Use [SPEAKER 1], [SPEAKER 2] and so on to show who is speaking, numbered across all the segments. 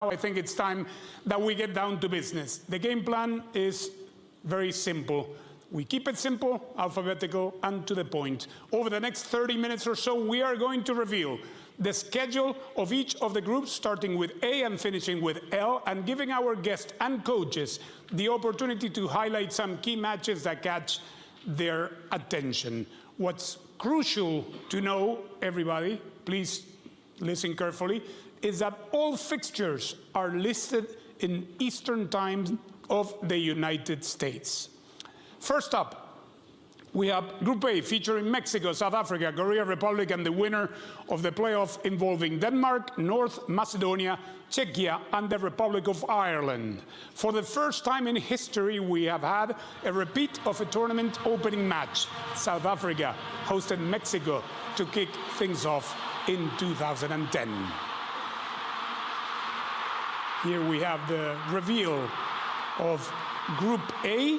[SPEAKER 1] I think it's time that we get down to business. The game plan is very simple. We keep it simple, alphabetical, and to the point. Over the next 30 minutes or so, we are going to reveal the schedule of each of the groups, starting with A and finishing with L, and giving our guests and coaches the opportunity to highlight some key matches that catch their attention. What's crucial to know, everybody, please listen carefully, is that all fixtures are listed in Eastern Time of the United States. First up, we have Group A featuring Mexico, South Africa, Korea Republic, and the winner of the playoff involving Denmark, North Macedonia, Czechia, and the Republic of Ireland. For the first time in history, we have had a repeat of a tournament opening match. South Africa hosted Mexico to kick things off in 2010. Here we have the reveal of Group A.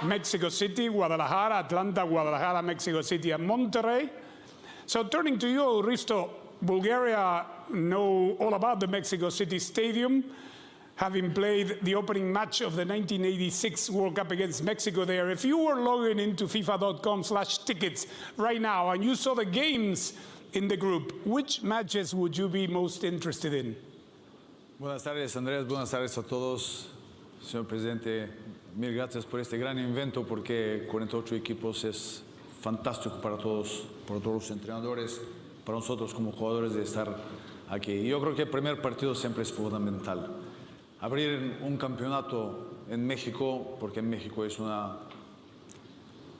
[SPEAKER 1] Mexico City, Guadalajara, Atlanta, Guadalajara, Mexico City, and Monterrey. So turning to you, Risto, Bulgaria know all about the Mexico City Stadium, having played the opening match of the 1986 World Cup against Mexico there. If you were logging into FIFA.com/tickets right now and you saw the games in the group, which matches would you be most interested in?
[SPEAKER 2] Buenas tardes, Andrés. Buenas tardes a todos. Señor Presidente, mil gracias por este gran evento, porque 48 equipos es fantástico para todos los entrenadores, para nosotros como jugadores de estar aquí. Yo creo que el primer partido siempre es fundamental. Abrir un campeonato en México, porque México es una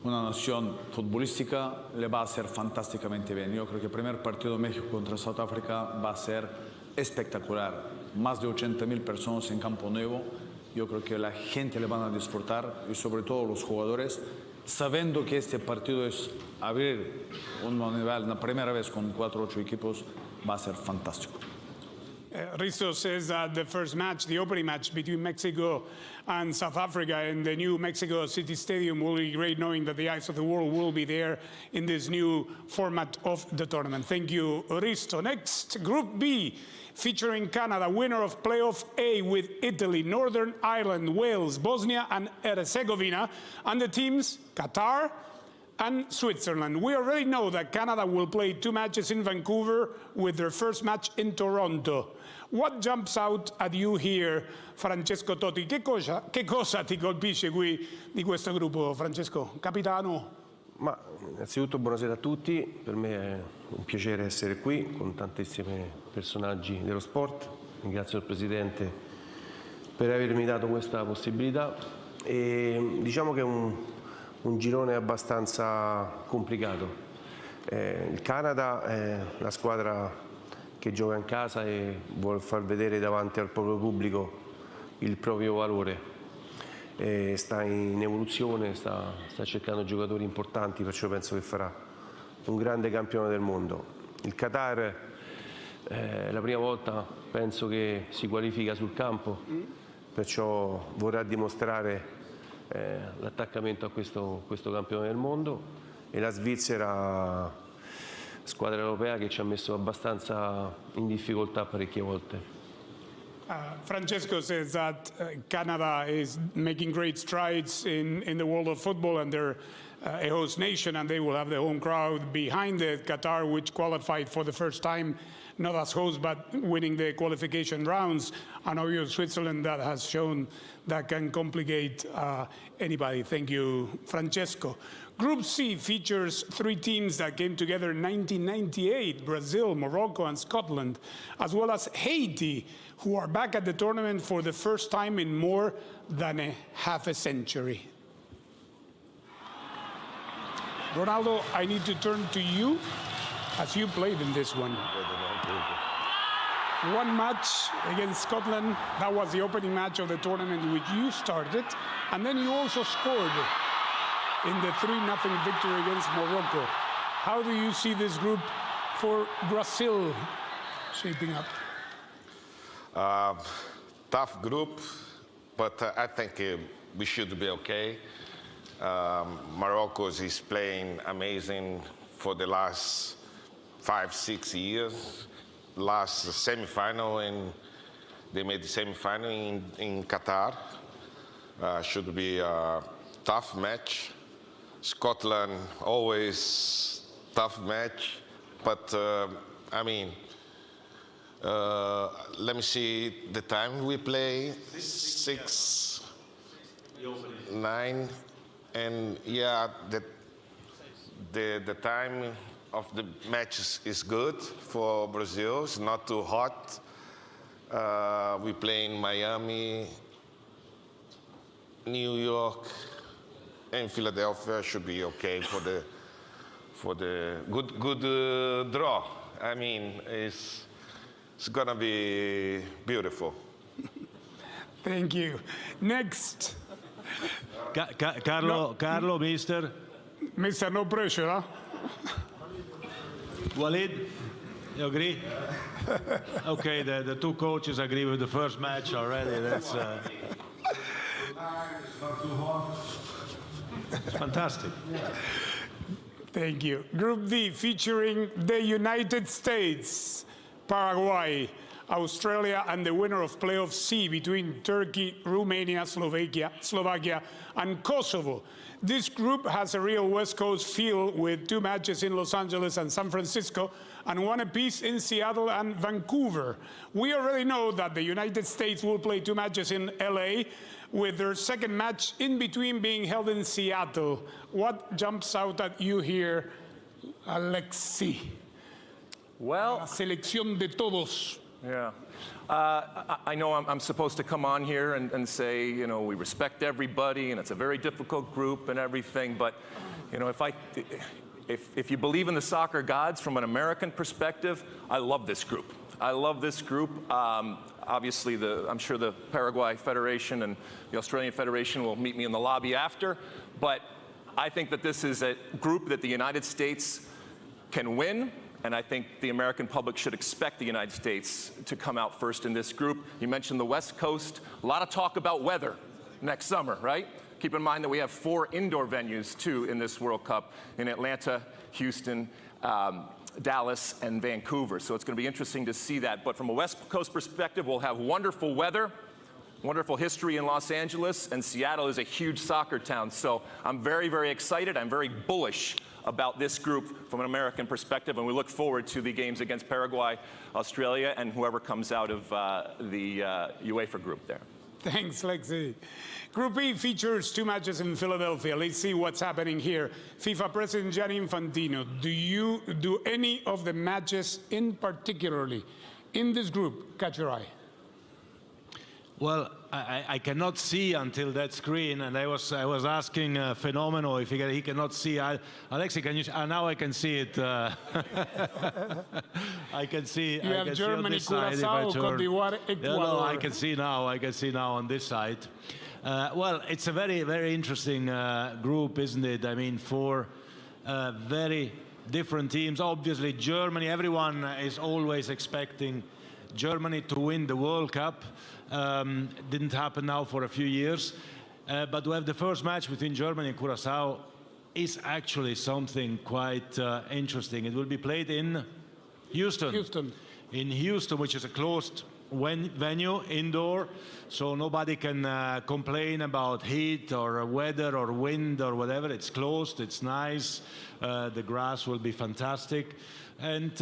[SPEAKER 2] nación futbolística, le va a hacer fantásticamente bien. Yo creo que el primer partido de México contra South Africa va a ser espectacular. Más de 80.000 personas en Campo Nuevo. Yo creo que la gente le van a disfrutar, y sobre todo los jugadores, sabiendo que este partido es abrir un nivel, la primera vez con 4-8 equipos, va a ser fantástico.
[SPEAKER 1] Risto says that the first match, the opening match between Mexico and South Africa in the new Mexico City Stadium will be great, knowing that the eyes of the world will be there in this new format of the tournament. Thank you, Risto. Next, Group B, featuring Canada, winner of Playoff A with Italy, Northern Ireland, Wales, Bosnia and Herzegovina, and the teams Qatar and Switzerland. We already know that Canada will play 2 matches in Vancouver with their first match in Toronto. What jumps out at you here, Francesco Totti? Che cosa ti colpisce qui di questo gruppo, Francesco? Capitano?
[SPEAKER 3] Ma innanzitutto buonasera a tutti, per me è un piacere essere qui con tantissimi personaggi dello sport. Ringrazio il Presidente per avermi dato questa possibilità, e diciamo che è un girone abbastanza complicato. Il Canada è la squadra che gioca in casa e vuole far vedere davanti al proprio pubblico il proprio valore. Sta in evoluzione, sta cercando giocatori importanti, perciò penso che farà un grande campione del mondo. Il Qatar è la prima volta, penso, che si qualifica sul campo, perciò vorrà dimostrare l'attaccamento a questo campione del mondo. E la Svizzera, squadra europea che ci ha messo abbastanza in difficoltà parecchie volte.
[SPEAKER 1] Francesco says that Canada is making great strides in the world of football, and they're a host nation, and they will have the home crowd behind it. Qatar, which qualified for the first time, not as host, but winning the qualification rounds. And obviously Switzerland, that has shown that can complicate anybody. Thank you, Francesco. Group C features 3 teams that came together in 1998, Brazil, Morocco, and Scotland, as well as Haiti, who are back at the tournament for the first time in more than half a century. Ronaldo, I need to turn to you, as you played in this one. 1 match against Scotland, that was the opening match of the tournament which you started, and then you also scored in the 3-0 victory against Morocco. How do you see this group for Brazil shaping up?
[SPEAKER 4] Tough group, but I think we should be okay. Morocco is playing amazing for the last 5-6 years. last semifinal, and they made the semifinal in Qatar. Should be a tough match. Scotland, always tough match. But, I mean, let me see the time we play. 6, 9, and yeah, the time of the match is good for Brazil. It's not too hot. We play in Miami, New York, and Philadelphia. Should be okay for the good draw. I mean, it's gonna be beautiful.
[SPEAKER 1] Thank you. Next.
[SPEAKER 5] Carlo, Mr.
[SPEAKER 1] Mr. No pressure, huh?
[SPEAKER 5] Walid, you agree? Okay, the two coaches agree with the first match already. That's it's fantastic.
[SPEAKER 1] Thank you. Group D, featuring the United States, Paraguay, Australia, and the winner of playoff C between Turkey, Romania, Slovakia, and Kosovo. This group has a real West Coast feel with 2 matches in Los Angeles and San Francisco and 1 apiece in Seattle and Vancouver. We already know that the United States will play 2 matches in LA, with their second match in between being held in Seattle. What jumps out at you here, Alexi?
[SPEAKER 6] Well,
[SPEAKER 1] La selección de todos.
[SPEAKER 6] yeah. I know I'm supposed to come on here and say, you know, we respect everybody and it's a very difficult group and everything, but, you know, if you believe in the soccer gods from an American perspective, I love this group. I love this group. Obviously, I'm sure the Paraguay Federation and the Australian Federation will meet me in the lobby after, but I think that this is a group that the United States can win. And I think the American public should expect the United States to come out first in this group. You mentioned the West Coast. A lot of talk about weather next summer, right? Keep in mind that we have 4 indoor venues, too, in this World Cup, in Atlanta, Houston, Dallas, and Vancouver. So it's going to be interesting to see that. But from a West Coast perspective, we'll have wonderful weather, wonderful history in Los Angeles, and Seattle is a huge soccer town. So I'm very, very excited. I'm very bullish about this group from an American perspective, and we look forward to the games against Paraguay, Australia, and whoever comes out of the UEFA group there.
[SPEAKER 1] Thanks, Lexi. Group E features 2 matches in Philadelphia. Let's see what's happening here. FIFA President Gianni Infantino, do any of the matches in particularly in this group catch your eye?
[SPEAKER 5] Well, I cannot see until that screen, and I was asking Fenomeno if he cannot see. Alexi, can you? Now I can see it. I can see.
[SPEAKER 1] You have Germany, Curaçao, Côte d'Ivoire, Ecuador.
[SPEAKER 5] No, I can see now. I can see now on this side. Well, it's a very, very interesting group, isn't it? I mean, 4 very different teams. Obviously, Germany. Everyone is always expecting Germany to win the World Cup. Didn't happen now for a few years. But to have the first match between Germany and Curaçao is actually something quite interesting. It will be played in Houston. In Houston, which is a closed venue, indoor, so nobody can complain about heat or weather or wind or whatever. It's closed, it's nice, the grass will be fantastic. And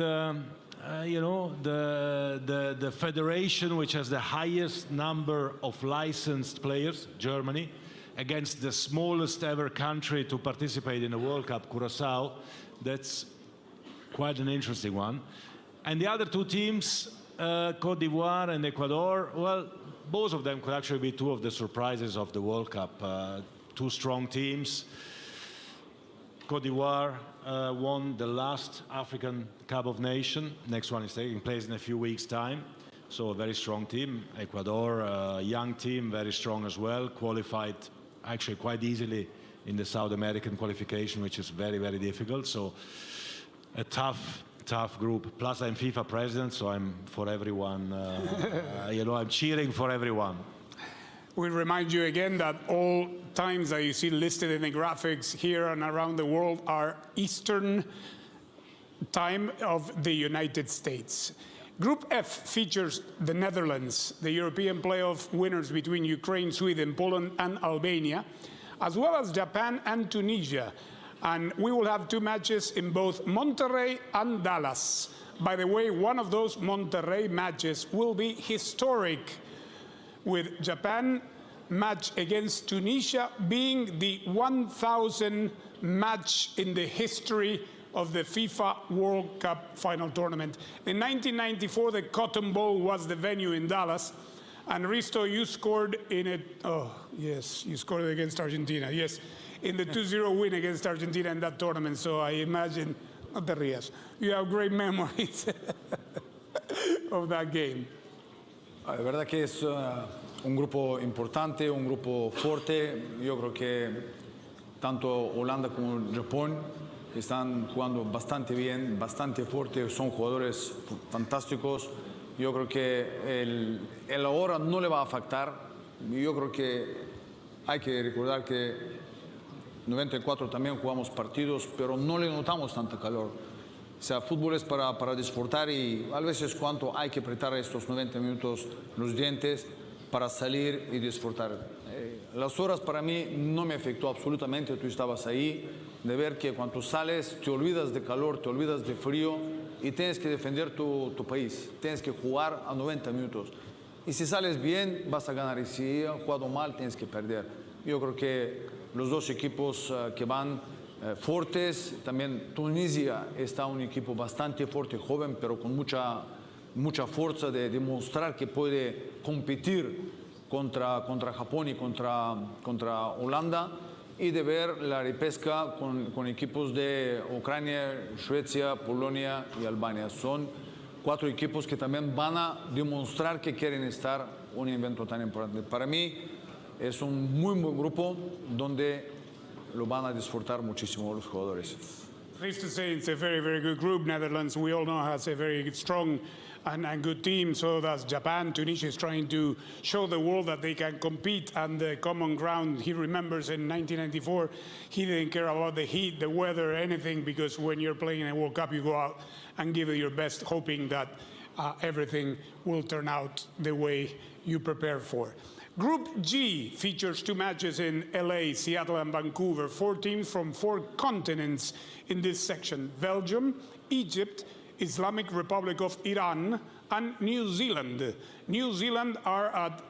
[SPEAKER 5] you know, the federation which has the highest number of licensed players, Germany, against the smallest ever country to participate in the World Cup, Curaçao, that's quite an interesting one. And the other 2 teams, Côte d'Ivoire and Ecuador, well, both of them could actually be 2 of the surprises of the World Cup. 2 strong teams. Côte d'Ivoire won the last African Cup of Nations. Next one is taking place in a few weeks' time. So a very strong team. Ecuador, a young team, very strong as well. Qualified actually quite easily in the South American qualification, which is very, very difficult. So a tough group. Plus I'm FIFA president, so I'm for everyone. You know, I'm cheering for everyone.
[SPEAKER 1] We remind you again that all times that you see listed in the graphics here and around the world are Eastern time of the United States. Group F features the Netherlands, the European playoff winners between Ukraine, Sweden, Poland, and Albania, as well as Japan and Tunisia. And we will have 2 matches in both Monterrey and Dallas. By the way, one of those Monterrey matches will be historic, with Japan match against Tunisia being the 1,000th match in the history of the FIFA World Cup final tournament. In 1994, the Cotton Bowl was the venue in Dallas. And Risto, you scored in it. Oh, yes, you scored against Argentina. Yes, in the 2-0 win against Argentina in that tournament. So I imagine, no te rías, you have great memories of that game.
[SPEAKER 2] La verdad que es un grupo importante, un grupo fuerte. Yo creo que tanto Holanda como Japón están jugando bastante bien, bastante fuerte, son jugadores fantásticos. Yo creo que el ahora no le va a afectar. Yo creo que hay que recordar que en 94 también jugamos partidos, pero no le notamos tanto calor. O sea, fútbol es para disfrutar y a veces cuando hay que apretar estos 90 minutos los dientes para salir y disfrutar. Las horas para mí no me afectó absolutamente, tú estabas ahí, de ver que cuando sales te olvidas de calor, te olvidas de frío y tienes que defender tu país, tienes que jugar a 90 minutos. Y si sales bien, vas a ganar, y si has jugado mal, tienes que perder. Yo creo que los dos equipos que van fuertes, también Tunisia está un equipo bastante fuerte, joven, pero con mucha fuerza de demostrar que puede competir contra Japón y contra Holanda, y de ver la repesca con equipos de Ucrania, Suecia, Polonia y Albania. Son 4 equipos que también van a demostrar que quieren estar en un evento tan importante. Para mí es un muy buen grupo donde lo van a disfrutar muchísimo los jugadores.
[SPEAKER 1] Nice to say it's a very, very good group. Netherlands, we all know, has a very strong and good team. So does Japan. Tunisia is trying to show the world that they can compete on the common ground. He remembers in 1994, he didn't care about the heat, the weather, anything, because when you're playing a World Cup, you go out and give it your best, hoping that everything will turn out the way you prepare for. Group G features 2 matches in LA, Seattle, and Vancouver. 4 teams from 4 continents in this section: Belgium, Egypt, Islamic Republic of Iran, and New Zealand. New Zealand are at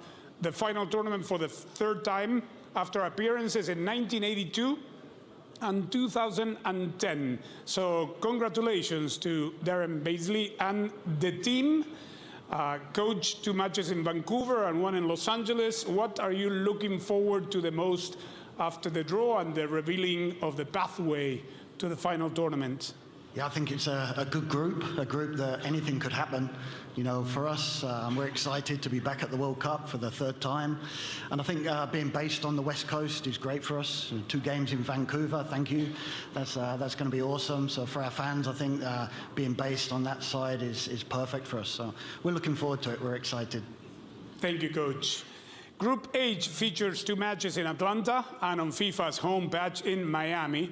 [SPEAKER 1] the final tournament for the 3rd time after appearances in 1982 and 2010. So congratulations to Darren Baisley and the team. Coach, 2 matches in Vancouver and 1 in Los Angeles. What are you looking forward to the most after the draw and the revealing of the pathway to the final tournament?
[SPEAKER 7] Yeah, I think it's a good group that anything could happen. You know, for us, we're excited to be back at the World Cup for the 3rd time. And I think being based on the West Coast is great for us. 2 games in Vancouver, thank you. That's going to be awesome. So for our fans, I think being based on that side is perfect for us. So we're looking forward to it. We're excited.
[SPEAKER 1] Thank you, Coach. Group H features 2 matches in Atlanta and on FIFA's home patch in Miami.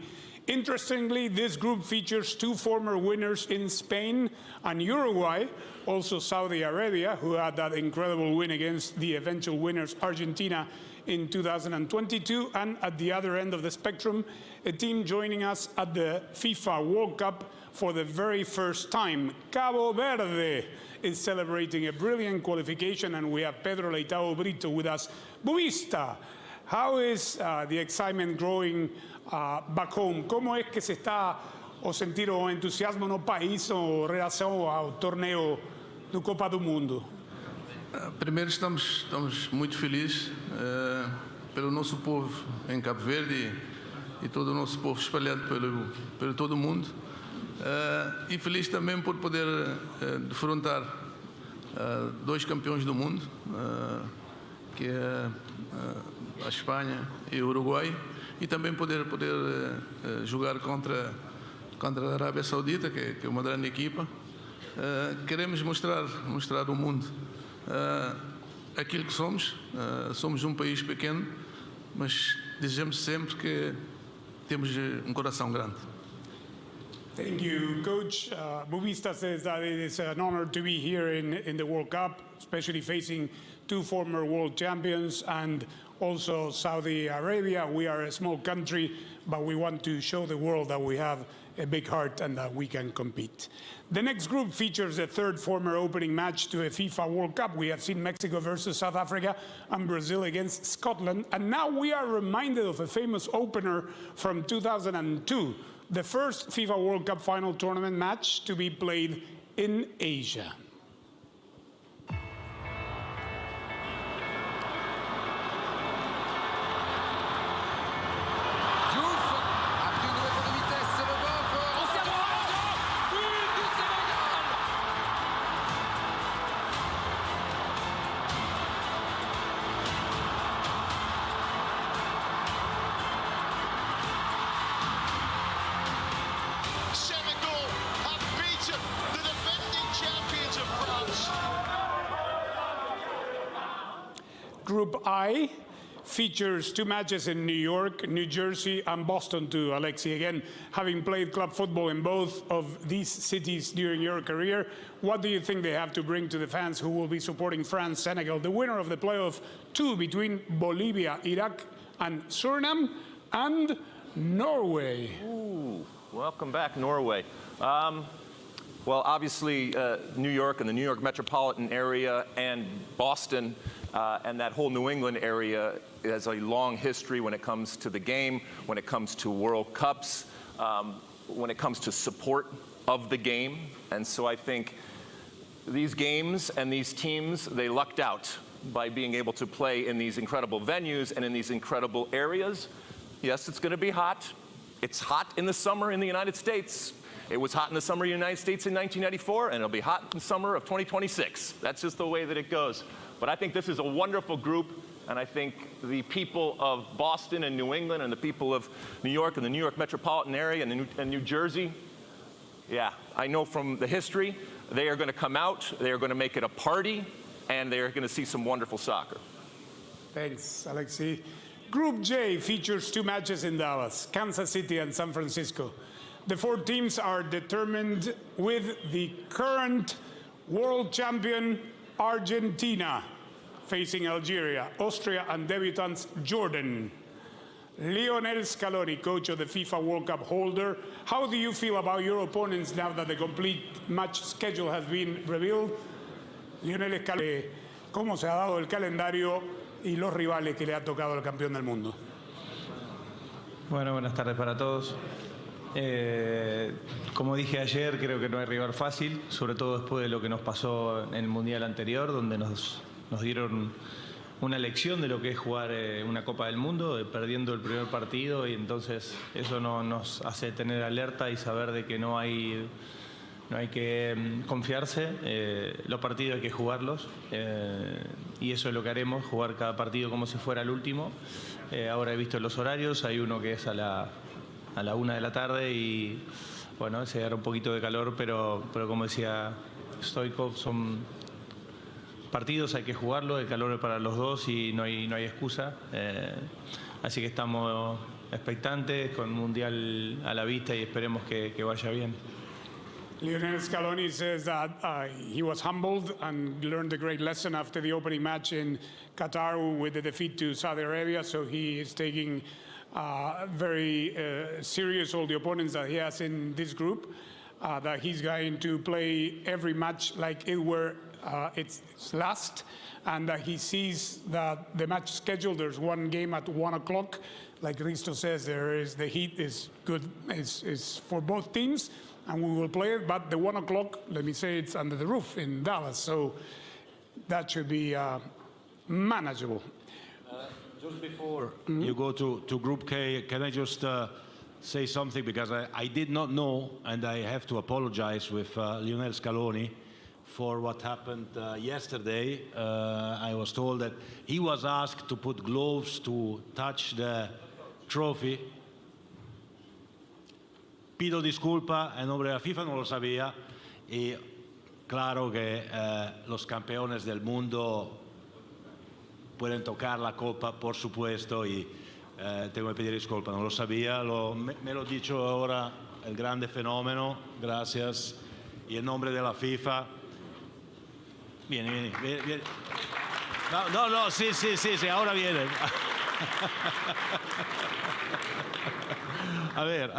[SPEAKER 1] Interestingly, this group features 2 former winners in Spain and Uruguay, also Saudi Arabia, who had that incredible win against the eventual winners Argentina in 2022, and at the other end of the spectrum, a team joining us at the FIFA World Cup for the very first time. Cabo Verde is celebrating a brilliant qualification, and we have Pedro Leitao Brito with us. Buista, how is the excitement growing back home? ¿Cómo es que se está o sentir o entusiasmo no país ou relação ao torneio do Copa do Mundo?
[SPEAKER 8] Primeiro estamos muito felizes pelo nosso povo em Cabo Verde e todo o nosso povo espalhado pelo todo o mundo, e feliz também por poder defrontar 2 campeões do mundo, que é a Espanha e o Uruguai, e também poder jogar contra a Arábia Saudita, que é uma grande equipa. Queremos mostrar ao mundo aquilo que somos. Somos um país pequeno, mas desejamos sempre que temos um coração grande.
[SPEAKER 1] Thank you, Coach. Bubista says that it is an honor to be here in the World Cup, especially facing two former world champions and also Saudi Arabia. We are a small country, but we want to show the world that we have a big heart and that we can compete. The next group features the third former opening match to a FIFA World Cup. We have seen Mexico versus South Africa and Brazil against Scotland. And now we are reminded of a famous opener from 2002, the first FIFA World Cup final tournament match to be played in Asia. Group I features two matches in New York, New Jersey, and Boston too, Alexi. Again, having played club football in both of these cities during your career, what do you think they have to bring to the fans who will be supporting France, Senegal, the winner of the playoff two between Bolivia, Iraq, and Suriname, and Norway?
[SPEAKER 6] Ooh, welcome back, Norway. Well, obviously, New York and the New York metropolitan area and Boston and that whole New England area has a long history when it comes to the game, when it comes to World Cups, when it comes to support of the game. And so I think these games and these teams, they lucked out by being able to play in these incredible venues and in these incredible areas. Yes, it's going to be hot. It's hot in the summer in the United States. It was hot in the summer in the United States in 1994, and it'll be hot in the summer of 2026. That's just the way that it goes. But I think this is a wonderful group, and I think the people of Boston and New England and the people of New York and the New York metropolitan area and New Jersey, yeah, I know from the history, they are going to come out, they are going to make it a party, and they are going to see some wonderful soccer.
[SPEAKER 1] Thanks, Alexi. Group J features two matches in Dallas, Kansas City and San Francisco. The four teams are determined with the current world champion Argentina facing Algeria, Austria, and debutants Jordan. Lionel Scaloni, coach of the FIFA World Cup holder, how do you feel about your opponents now that the complete match schedule has been revealed? Lionel Scaloni, ¿cómo se ha dado el calendario y los rivales que le ha tocado al campeón del mundo?
[SPEAKER 9] Bueno, buenas tardes para todos. Como dije ayer, creo que no hay rival fácil, sobre todo después de lo que nos pasó en el Mundial anterior, donde nos dieron una lección de lo que es jugar una Copa del Mundo, perdiendo el primer partido, y entonces eso nos hace tener alerta y saber de que no hay que confiarse, los partidos hay que jugarlos, y eso es lo que haremos, jugar cada partido como si fuera el último. Ahora he visto los horarios, hay uno que es a la 1 de la tarde y bueno, se dará un poquito de calor, pero como decía Stoikov, son partidos, hay que jugarlo, el calor es para los dos y no hay excusa. Así que estamos expectantes, con Mundial a la vista, y esperemos que vaya bien.
[SPEAKER 1] Lionel Scaloni says that he was humbled and learned a great lesson after the opening match in Qatar with the defeat to Saudi Arabia, so he is taking very serious all the opponents that he has in this group, that he's going to play every match like it were its last, and that he sees that the match schedule, there's one game at 1 o'clock. Like Risto says, the heat is good, is for both teams, and we will play it, but the 1 o'clock, let me say, it's under the roof in Dallas, so that should be manageable.
[SPEAKER 5] Just before you go to Group K, can I just say something? Because I did not know, and I have to apologize with Lionel Scaloni for what happened yesterday. I was told that he was asked to put gloves to touch the trophy. Pido disculpa en nombre de la FIFA, no lo sabía. Y claro que los campeones del mundo pueden tocar la copa, por supuesto, y tengo que pedir disculpas, no lo sabía, me lo he dicho ahora el grande fenómeno, gracias. Y en nombre de la FIFA, viene. No, sí, ahora viene. A ver,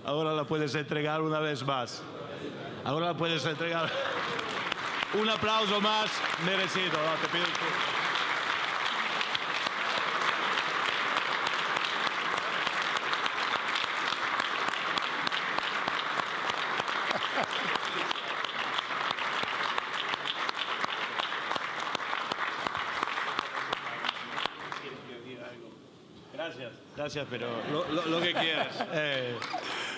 [SPEAKER 5] ahora la puedes entregar una vez más. Ahora la puedes entregar. Un aplauso más merecido, ¿no? Te pido Gracias, pero lo que quieras.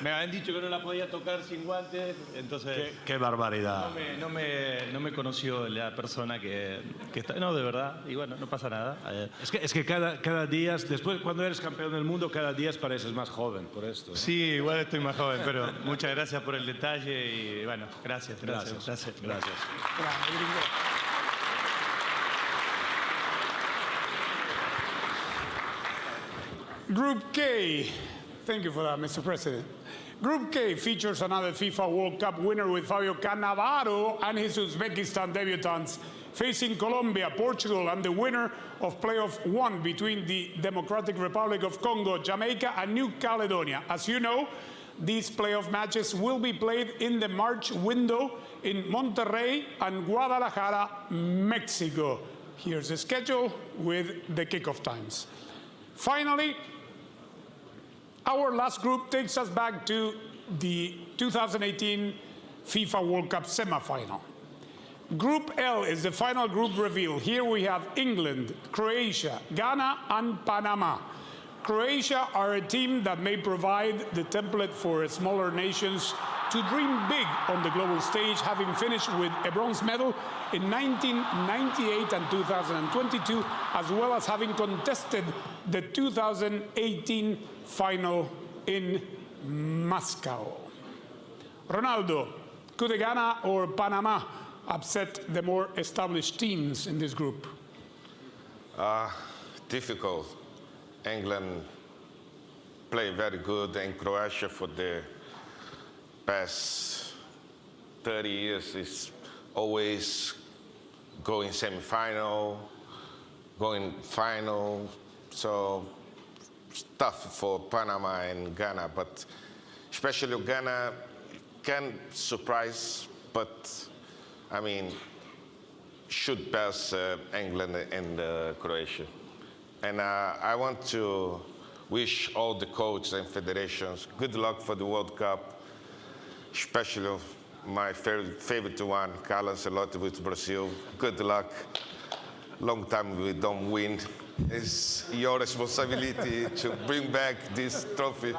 [SPEAKER 5] Me habían dicho que no la podía tocar sin guantes, entonces... Qué barbaridad.
[SPEAKER 9] No me conoció la persona que está... No, de verdad, y bueno, no pasa nada.
[SPEAKER 5] Es que cada día, después cuando eres campeón del mundo, cada día pareces más joven, por esto, ¿no?
[SPEAKER 9] Sí, igual estoy más joven, pero muchas gracias por el detalle y bueno, gracias.
[SPEAKER 1] Group K, thank you for that, Mr. President. Group K features another FIFA World Cup winner with Fabio Cannavaro and his Uzbekistan debutants facing Colombia, Portugal, and the winner of playoff 1 between the Democratic Republic of Congo, Jamaica, and New Caledonia. As you know, these playoff matches will be played in the March window in Monterrey and Guadalajara, Mexico. Here's the schedule with the kickoff times. Finally, our last group takes us back to the 2018 FIFA World Cup semifinal. Group L is the final group reveal. Here we have England, Croatia, Ghana, and Panama. Croatia are a team that may provide the template for smaller nations to dream big on the global stage, having finished with a bronze medal in 1998 and 2022, as well as having contested the 2018 final in Moscow. Ronaldo, could Ghana or Panama upset the more established teams in this group?
[SPEAKER 4] Difficult. England play very good, and Croatia for the past 30 years is always going semi-final, going final. So it's tough for Panama and Ghana, but especially Ghana can surprise, but I mean, should pass England and Croatia. And I want to wish all the coaches and federations good luck for the World Cup, especially my favorite one, Carlos Ancelotti with Brazil. Good luck. Long time we don't win. It's your responsibility to bring back this trophy.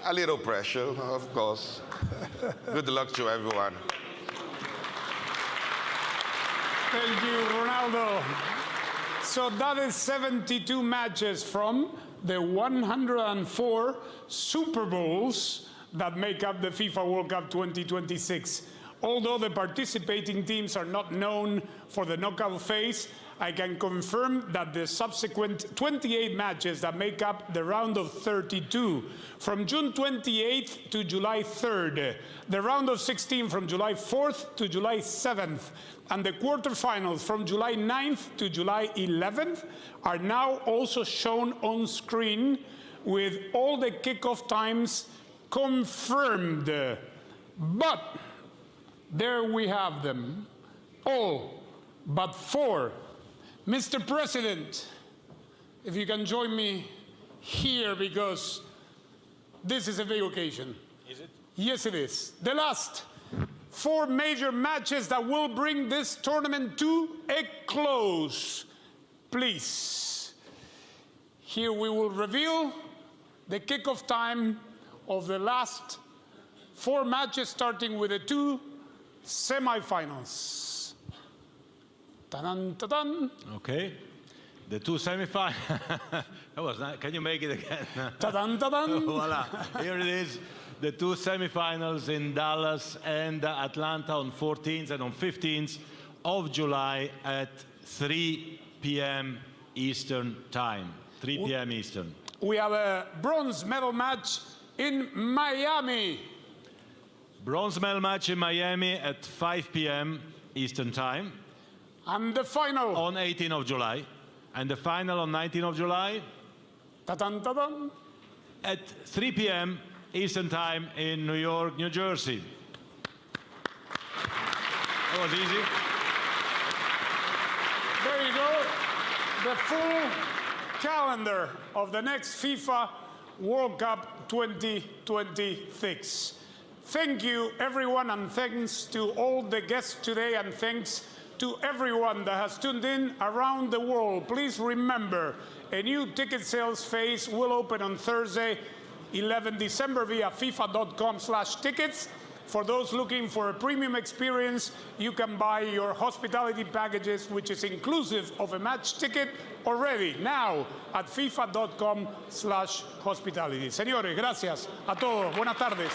[SPEAKER 4] A little pressure, of course. Good luck to everyone.
[SPEAKER 1] Thank you, Ronaldo. So that is 72 matches from the 104 Super Bowls that make up the FIFA World Cup 2026. Although the participating teams are not known for the knockout phase, I can confirm that the subsequent 28 matches that make up the round of 32 from June 28th to July 3rd, the round of 16 from July 4th to July 7th, and the quarterfinals from July 9th to July 11th are now also shown on screen with all the kickoff times confirmed. But there we have them, all but 4. Mr. President, if you can join me here, because this is a big occasion.
[SPEAKER 5] Is it?
[SPEAKER 1] Yes, it is. The last 4 major matches that will bring this tournament to a close. Please. Here we will reveal the kickoff time of the last 4 matches, starting with the 2 semifinals. Ta-dan, ta-dan.
[SPEAKER 5] Okay. The 2 semifinals. That was nice. Can you make it again?
[SPEAKER 1] Ta-dan, ta-dan.
[SPEAKER 5] Voila. Here it is. The 2 semifinals in Dallas and Atlanta on 14th and on 15th of July at 3 p.m. Eastern time. 3 p.m. Eastern.
[SPEAKER 1] We have a bronze medal match in Miami.
[SPEAKER 5] Bronze medal match in Miami at 5 p.m. Eastern Time.
[SPEAKER 1] And the final.
[SPEAKER 5] On 18th of July. And the final on 19th of July.
[SPEAKER 1] Ta-tan-ta-tan.
[SPEAKER 5] At 3 p.m. Eastern Time in New York, New Jersey. That was easy.
[SPEAKER 1] There you go. The full calendar of the next FIFA World Cup 2026. Thank you, everyone, and thanks to all the guests today, and thanks to everyone that has tuned in around the world. Please remember, a new ticket sales phase will open on Thursday, 11 December via FIFA.com/tickets. For those looking for a premium experience, you can buy your hospitality packages, which is inclusive of a match ticket, already now at FIFA.com/hospitality. Señores, gracias a todos. Buenas tardes.